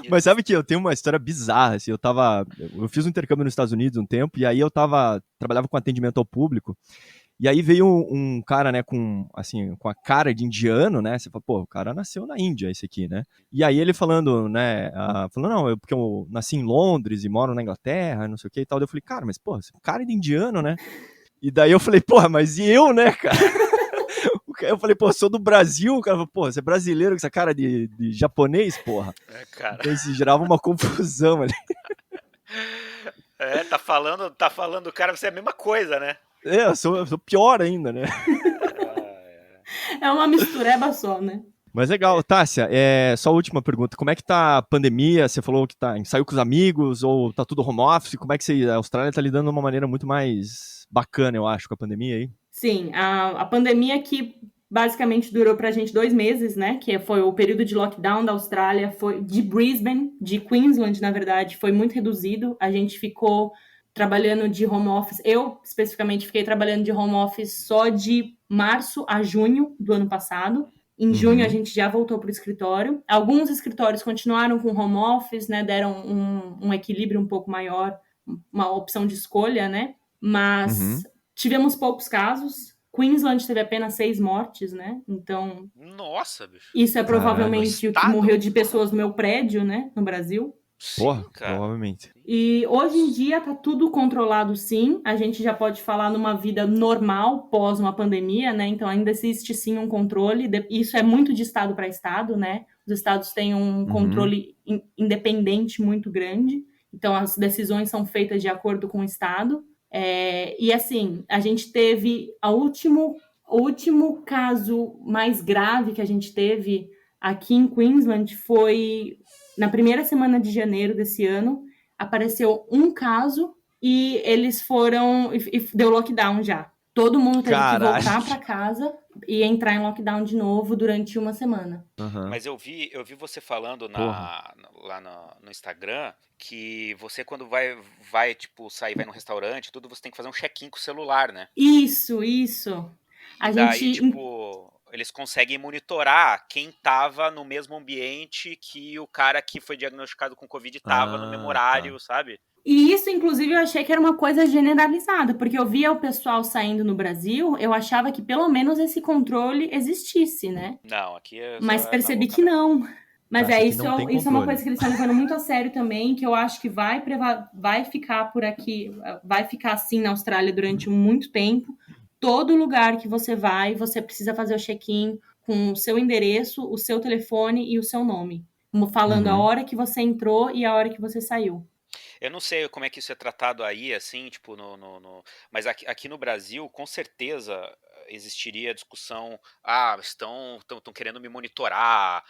Mas sabe que eu tenho uma história bizarra, assim, eu fiz um intercâmbio nos Estados Unidos um tempo, e aí eu trabalhava com atendimento ao público, e aí veio um cara, né, com a cara de indiano, né, você fala, pô, o cara nasceu na Índia, esse aqui, né, e aí ele falando, né, não, porque eu nasci em Londres e moro na Inglaterra, não sei o que e tal, daí eu falei, cara, mas, pô, esse cara é de indiano, né, e daí eu falei, porra, mas e eu, né, cara? Eu falei, pô, sou do Brasil, o cara falou, pô, você é brasileiro com essa cara de japonês, porra. Cara. Então isso gerava uma confusão ali. Tá falando, cara, você é a mesma coisa, né? Eu sou pior ainda, né? É uma mistureba só, né? Mas legal, Tássia, só a última pergunta, como é que tá a pandemia? Você falou que saiu com os amigos, ou tá tudo home office, como é que a Austrália tá lidando de uma maneira muito mais bacana, eu acho, com a pandemia aí? Sim, a pandemia que basicamente durou pra gente 2 meses, né, que foi o período de lockdown da Austrália, foi de Brisbane, de Queensland, na verdade, foi muito reduzido, a gente ficou trabalhando de home office, eu especificamente fiquei trabalhando de home office só de março a junho do ano passado. Em junho a gente já voltou para o escritório. Alguns escritórios continuaram com home office, né? Deram um equilíbrio um pouco maior, uma opção de escolha, né? Mas tivemos poucos casos. Queensland teve apenas 6 mortes, né? Então. Nossa, bicho. Isso é provavelmente o que morreu de pessoas no meu prédio, né? No Brasil. Sim, porra, cara. provavelmente. E hoje em dia tá tudo controlado, sim. A gente já pode falar numa vida normal pós uma pandemia, né? Então ainda existe sim um controle. Isso é muito de estado para estado, né? Os estados têm um controle independente muito grande. Então as decisões são feitas de acordo com o estado. E assim, a gente teve o último caso mais grave que a gente teve aqui em Queensland foi na primeira semana de janeiro desse ano. Apareceu um caso e eles foram e deu lockdown já. Todo mundo teve que voltar para casa e entrar em lockdown de novo durante uma semana. Mas eu vi você falando lá no Instagram que você quando vai tipo sair, vai num restaurante, tudo, você tem que fazer um check-in com o celular, né? Isso. E daí, tipo, eles conseguem monitorar quem tava no mesmo ambiente que o cara que foi diagnosticado com Covid tava no mesmo horário, sabe? E isso, inclusive, eu achei que era uma coisa generalizada, porque eu via o pessoal saindo no Brasil, eu achava que pelo menos esse controle existisse, né? Não, aqui é só mas percebi que não. Mas isso é uma coisa que eles estão levando muito a sério também, que eu acho que vai ficar por aqui, vai ficar assim na Austrália durante muito tempo. Todo lugar que você vai, você precisa fazer o check-in com o seu endereço, o seu telefone e o seu nome, falando a hora que você entrou e a hora que você saiu. Eu não sei como é que isso é tratado aí, assim, tipo, mas aqui no Brasil, com certeza existiria discussão, estão querendo me monitorar.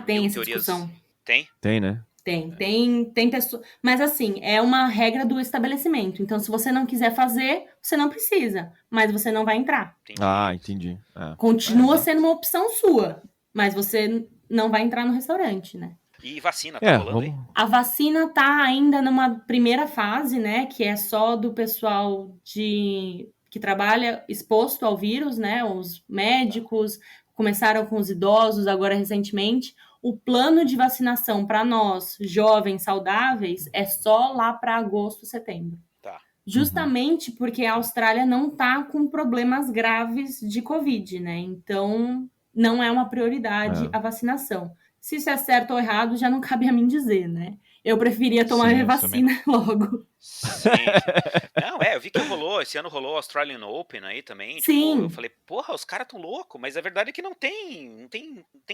Tem essa discussão. Tem? Tem, né? Tem pessoas. Mas assim, é uma regra do estabelecimento. Então, se você não quiser fazer, você não precisa. Mas você não vai entrar. Entendi. Continua sendo uma opção sua. Mas você não vai entrar no restaurante, né? E vacina, tá rolando aí? A vacina tá ainda numa primeira fase, né? Que é só do pessoal que trabalha exposto ao vírus, né? Os médicos começaram com os idosos agora recentemente. O plano de vacinação para nós, jovens saudáveis, é só lá para agosto, setembro. Tá. Justamente porque a Austrália não tá com problemas graves de Covid, né? Então, não é uma prioridade a vacinação. Se isso é certo ou errado, já não cabe a mim dizer, né? Eu preferia tomar a vacina logo. Sim. Não, eu vi que esse ano rolou o Australian Open aí também. Sim. Tipo, eu falei, porra, os caras tão loucos, mas a verdade é que não tem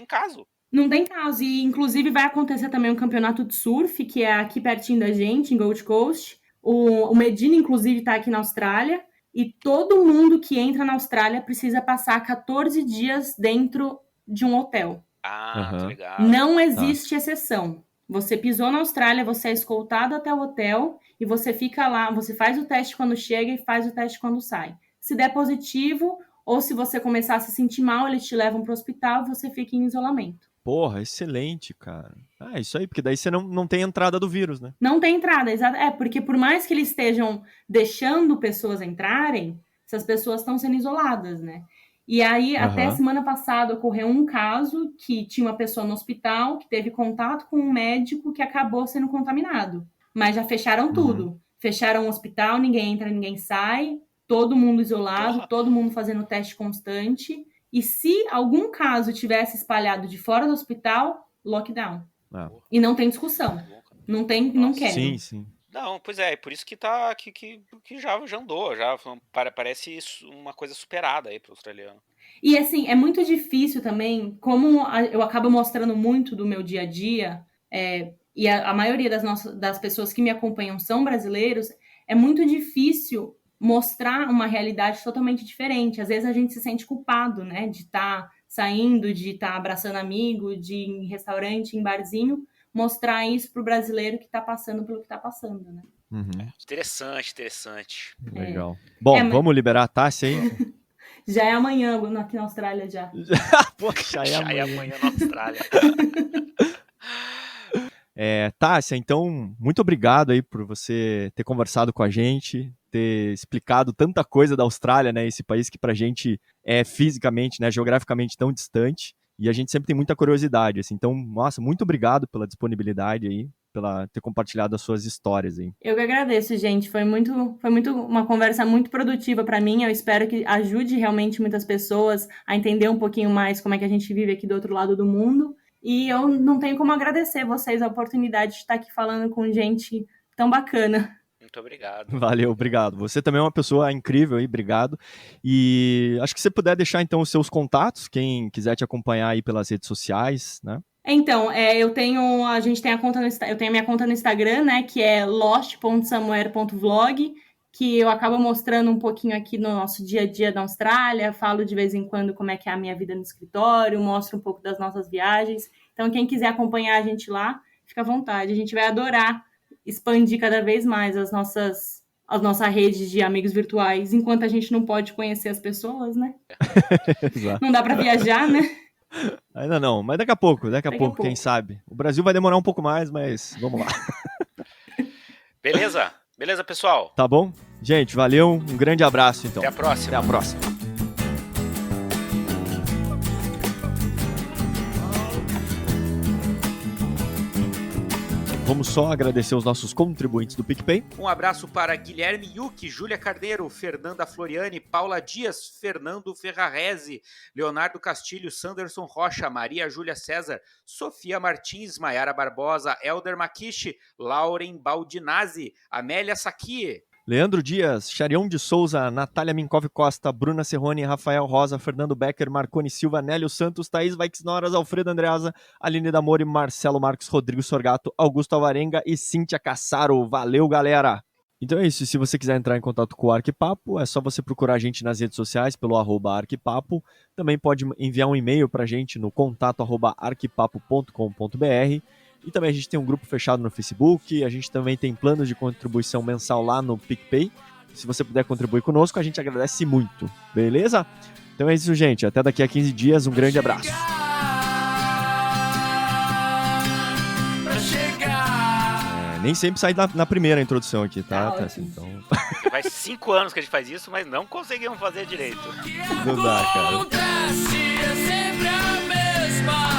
caso. Não tem caso. E, inclusive, vai acontecer também um campeonato de surf, que é aqui pertinho da gente, em Gold Coast. O Medina, inclusive, tá aqui na Austrália. E todo mundo que entra na Austrália precisa passar 14 dias dentro de um hotel. Que legal. Não existe exceção. Você pisou na Austrália, você é escoltado até o hotel e você fica lá, você faz o teste quando chega e faz o teste quando sai. Se der positivo, ou se você começar a se sentir mal, eles te levam para o hospital e você fica em isolamento. Porra, excelente, cara. Ah, isso aí, porque daí você não tem entrada do vírus, né? Não tem entrada, porque por mais que eles estejam deixando pessoas entrarem, essas pessoas estão sendo isoladas, né? E aí, até semana passada, ocorreu um caso que tinha uma pessoa no hospital que teve contato com um médico que acabou sendo contaminado. Mas já fecharam tudo. Fecharam o hospital, ninguém entra, ninguém sai, todo mundo isolado, todo mundo fazendo teste constante. E se algum caso tivesse espalhado de fora do hospital, lockdown. E não tem discussão. Não quer. Sim. Não, pois é, por isso que já andou, parece uma coisa superada aí pro australiano. E assim, é muito difícil também, como eu acabo mostrando muito do meu dia a dia, e a maioria das pessoas que me acompanham são brasileiros, é muito difícil mostrar uma realidade totalmente diferente. Às vezes a gente se sente culpado, né, de estar saindo, de estar abraçando amigo, de ir em restaurante, em barzinho, mostrar isso pro brasileiro que tá passando pelo que tá passando, né? Interessante. Legal. Bom, vamos liberar a Tássia aí? Já é amanhã aqui na Austrália, já. Poxa, já é amanhã na Austrália. Tássia, então, muito obrigado aí por você ter conversado com a gente, ter explicado tanta coisa da Austrália, né? Esse país que pra gente é fisicamente, né, geograficamente tão distante. E a gente sempre tem muita curiosidade, assim. Então, nossa, muito obrigado pela disponibilidade aí, pela ter compartilhado as suas histórias aí. Eu que agradeço, gente. Foi uma conversa muito produtiva para mim. Eu espero que ajude realmente muitas pessoas a entender um pouquinho mais como é que a gente vive aqui do outro lado do mundo. E eu não tenho como agradecer vocês a oportunidade de estar aqui falando com gente tão bacana. Muito obrigado. Valeu, obrigado. Você também é uma pessoa incrível aí, obrigado. E acho que você puder deixar então os seus contatos, quem quiser te acompanhar aí pelas redes sociais, né? Então, eu tenho a minha conta no Instagram, né, que é lost.somewhere.vlog, que eu acabo mostrando um pouquinho aqui no nosso dia a dia da Austrália, falo de vez em quando como é que é a minha vida no escritório, mostro um pouco das nossas viagens. Então, quem quiser acompanhar a gente lá, fica à vontade. A gente vai adorar expandir cada vez mais a nossa rede de amigos virtuais, enquanto a gente não pode conhecer as pessoas, né? Exato. Não dá para viajar, né? Ainda não, mas daqui a pouco, quem sabe. O Brasil vai demorar um pouco mais, mas vamos lá. Beleza, pessoal? Tá bom? Gente, valeu, um grande abraço então. Até a próxima. Até a próxima. Vamos só agradecer os nossos contribuintes do PicPay. Um abraço para Guilherme Yuki, Júlia Carneiro, Fernanda Floriani, Paula Dias, Fernando Ferrarese, Leonardo Castilho, Sanderson Rocha, Maria Júlia César, Sofia Martins, Maiara Barbosa, Elder Makishi, Lauren Baldinazzi, Amélia Saki, Leandro Dias, Charion de Souza, Natália Minkov Costa, Bruna Serrone, Rafael Rosa, Fernando Becker, Marconi Silva, Nélio Santos, Thaís Vaiksnoras, Alfredo Andreasa, Aline Damori, Marcelo Marcos, Rodrigo Sorgato, Augusto Alvarenga e Cíntia Cassaro. Valeu, galera! Então é isso, se você quiser entrar em contato com o Arquipapo, é só você procurar a gente nas redes sociais pelo @arquipapo. Também pode enviar um e-mail pra gente no contato@arquipapo.com.br. E também a gente tem um grupo fechado no Facebook, a gente também tem planos de contribuição mensal lá no PicPay. Se você puder contribuir conosco, a gente agradece muito, beleza? Então é isso, gente. Até daqui a 15 dias, um grande abraço. Nem sempre sai na primeira introdução aqui, tá? Então... Faz 5 anos que a gente faz isso, mas não conseguimos fazer direito. Não dá, cara. Acontece, é sempre a mesma